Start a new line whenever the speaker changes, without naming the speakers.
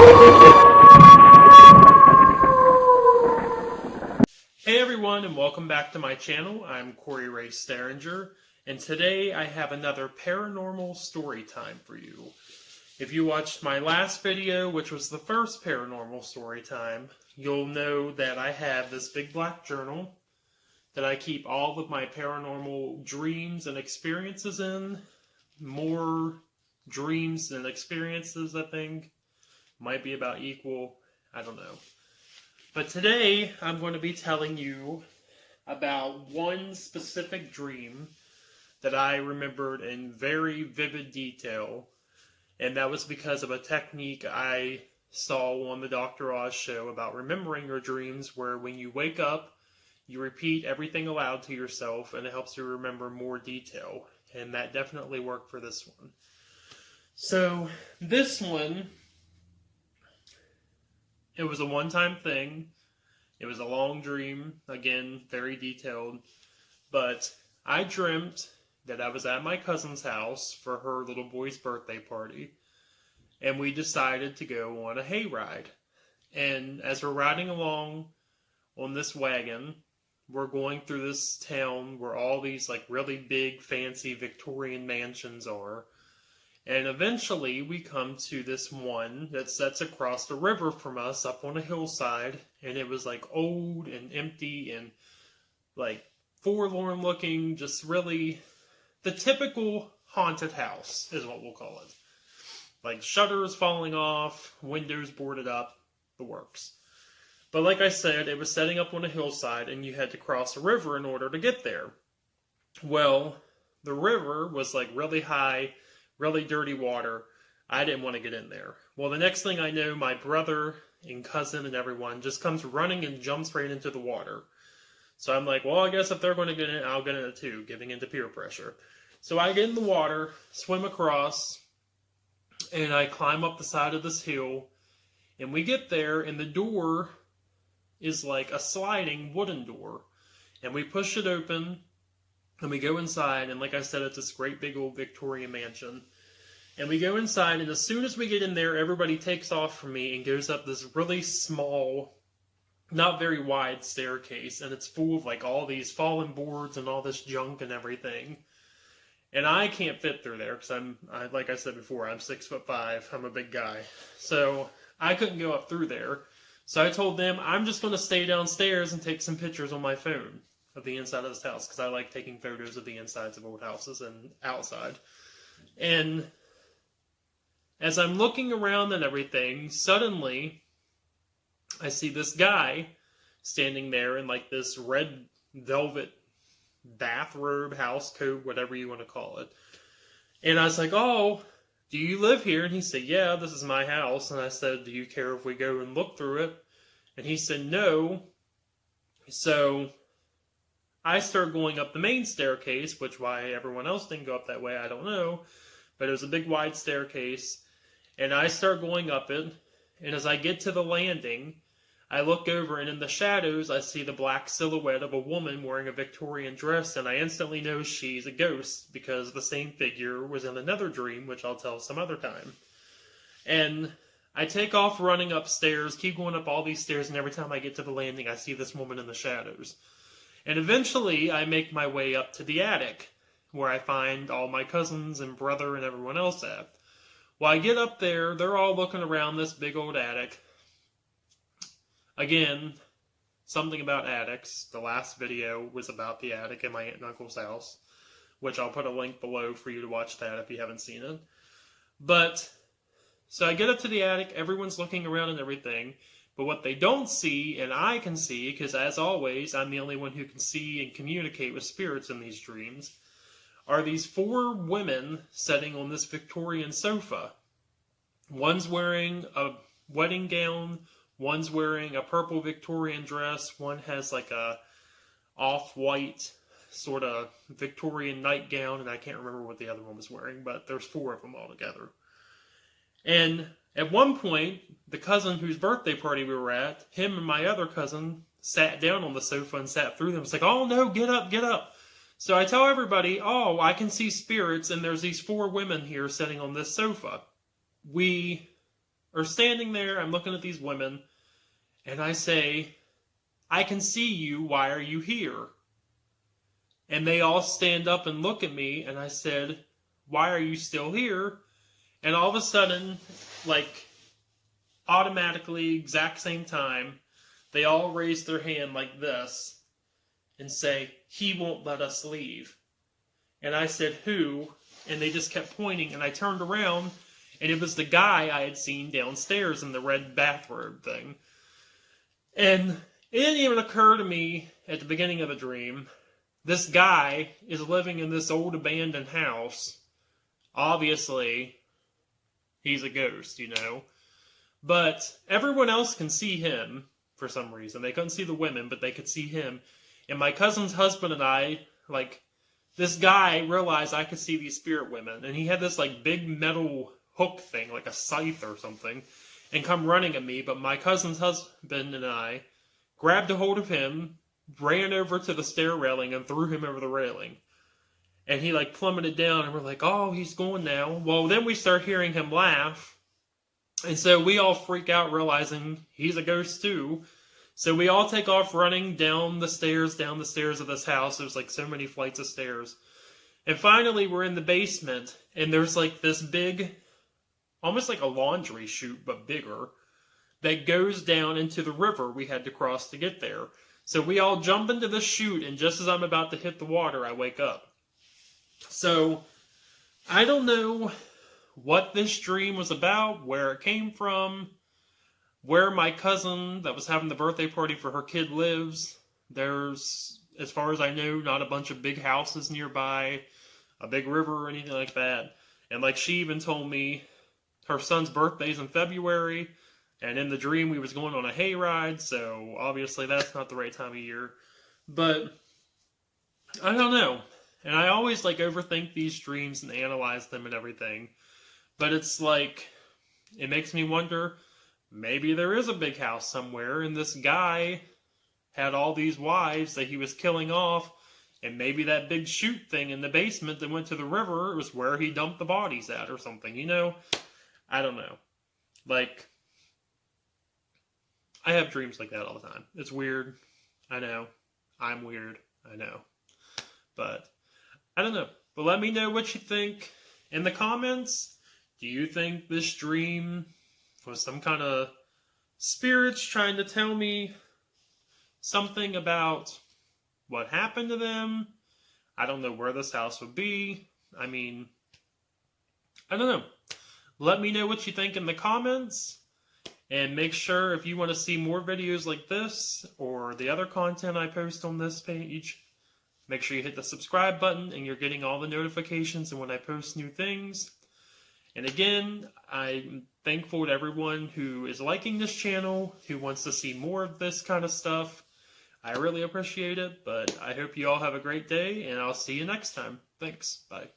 Hey everyone, and welcome back to my channel. I'm Corey Ray Staringer, and today I have another paranormal story time for you. If you watched my last video, which was the first paranormal story time, you'll know that I have this big black journal that I keep all of my paranormal dreams and experiences in. More dreams than experiences, I think. Might be about equal. I don't know. But today, I'm going to be telling you about one specific dream that I remembered in very vivid detail. And that was because of a technique I saw on the Dr. Oz show about remembering your dreams, where when you wake up, you repeat everything aloud to yourself, and it helps you remember more detail. And that definitely worked for this one. So, this one, it was a one-time thing. It was a long dream, again, very detailed. But I dreamt that I was at my cousin's house for her little boy's birthday party. And we decided to go on a hayride. And as we're riding along on this wagon, we're going through this town where all these like really big, fancy Victorian mansions are. And eventually we come to this one that sits across the river from us up on a hillside. And it was like old and empty and like forlorn looking, just really the typical haunted house is what we'll call it. Like shutters falling off, windows boarded up, the works. But like I said, it was setting up on a hillside and you had to cross a river in order to get there. Well, the river was like really high, really dirty water. I didn't want to get in there. Well, the next thing I know, my brother and cousin and everyone just comes running and jumps right into the water. So I'm like, well, I guess if they're going to get in it, I'll get in it too, giving into peer pressure. So I get in the water, swim across, and I climb up the side of this hill. And we get there, and the door is like a sliding wooden door. And we push it open, and we go inside, and like I said, it's this great big old Victorian mansion. And we go inside, and as soon as we get in there, everybody takes off from me and goes up this really small, not very wide staircase. And it's full of like all these fallen boards and all this junk and everything. And I can't fit through there because like I said before, I'm 6'5". I'm a big guy. So I couldn't go up through there. So I told them I'm just going to stay downstairs and take some pictures on my phone of the inside of this house, because I like taking photos of the insides of old houses and outside. And as I'm looking around and everything, suddenly I see this guy standing there in like this red velvet bathrobe, house coat, whatever you want to call it. And I was like, oh, do you live here? And he said, yeah, this is my house. And I said, do you care if we go and look through it? And he said, no. So I started going up the main staircase, which why everyone else didn't go up that way, I don't know. But it was a big wide staircase. And I start going up it. And as I get to the landing, I look over, and in the shadows, I see the black silhouette of a woman wearing a Victorian dress, and I instantly know she's a ghost, because the same figure was in another dream, which I'll tell some other time. And I take off running upstairs, keep going up all these stairs, and every time I get to the landing, I see this woman in the shadows. And eventually, I make my way up to the attic, where I find all my cousins and brother and everyone else at. Well, I get up there, they're all looking around this big old attic. Again, something about attics. The last video was about the attic in my aunt and uncle's house, which I'll put a link below for you to watch that if you haven't seen it. But, so I get up to the attic, everyone's looking around and everything, but what they don't see, and I can see, because as always, I'm the only one who can see and communicate with spirits in these dreams, are these 4 women sitting on this Victorian sofa. One's wearing a wedding gown, one's wearing a purple Victorian dress. One has like a off-white sort of Victorian nightgown, and I can't remember what the other one was wearing, but there's 4 of them all together. And at one point, the cousin whose birthday party we were at, him and my other cousin sat down on the sofa and sat through them. It's like, oh no, get up, get up. So I tell everybody, oh, I can see spirits, and there's these 4 women here sitting on this sofa. We are standing there. I'm looking at these women, and I say, I can see you. Why are you here? And they all stand up and look at me, and I said, why are you still here? And all of a sudden, like, automatically, exact same time, they all raise their hand like this and say, he won't let us leave. And I said, who? And they just kept pointing, and I turned around, and it was the guy I had seen downstairs in the red bathrobe thing. And it didn't even occur to me at the beginning of the dream, this guy is living in this old abandoned house. Obviously, he's a ghost, you know. But everyone else can see him for some reason. They couldn't see the women, but they could see him. And my cousin's husband and I, like, this guy realized I could see these spirit women. And he had this, like, big metal hook thing, like a scythe or something, and come running at me. But my cousin's husband and I grabbed a hold of him, ran over to the stair railing, and threw him over the railing. And he, like, plummeted down, and we're like, oh, he's going now. Well, then we start hearing him laugh. And so we all freak out, realizing he's a ghost too. So we all take off running down the stairs of this house. There's like so many flights of stairs. And finally we're in the basement, and there's like this big, almost like a laundry chute, but bigger, that goes down into the river we had to cross to get there. So we all jump into the chute, and just as I'm about to hit the water, I wake up. So I don't know what this dream was about, where it came from, where my cousin that was having the birthday party for her kid lives. There's, as far as I know, not a bunch of big houses nearby, a big river or anything like that. And like she even told me, her son's birthday's in February, and in the dream we was going on a hayride, so obviously that's not the right time of year. But I don't know. And I always like overthink these dreams and analyze them and everything. But it's like, it makes me wonder, maybe there is a big house somewhere, and this guy had all these wives that he was killing off, and maybe that big chute thing in the basement that went to the river was where he dumped the bodies at or something, you know? I don't know. Like, I have dreams like that all the time. It's weird. I know. I'm weird. I know. But, I don't know. But let me know what you think in the comments. Do you think this dream was some kind of spirits trying to tell me something about what happened to them? I don't know where this house would be. I mean, I don't know. Let me know what you think in the comments. And make sure, if you want to see more videos like this or the other content I post on this page, make sure you hit the subscribe button and you're getting all the notifications and when I post new things. And again, I'm thankful to everyone who is liking this channel, who wants to see more of this kind of stuff. I really appreciate it, but I hope you all have a great day, and I'll see you next time. Thanks. Bye.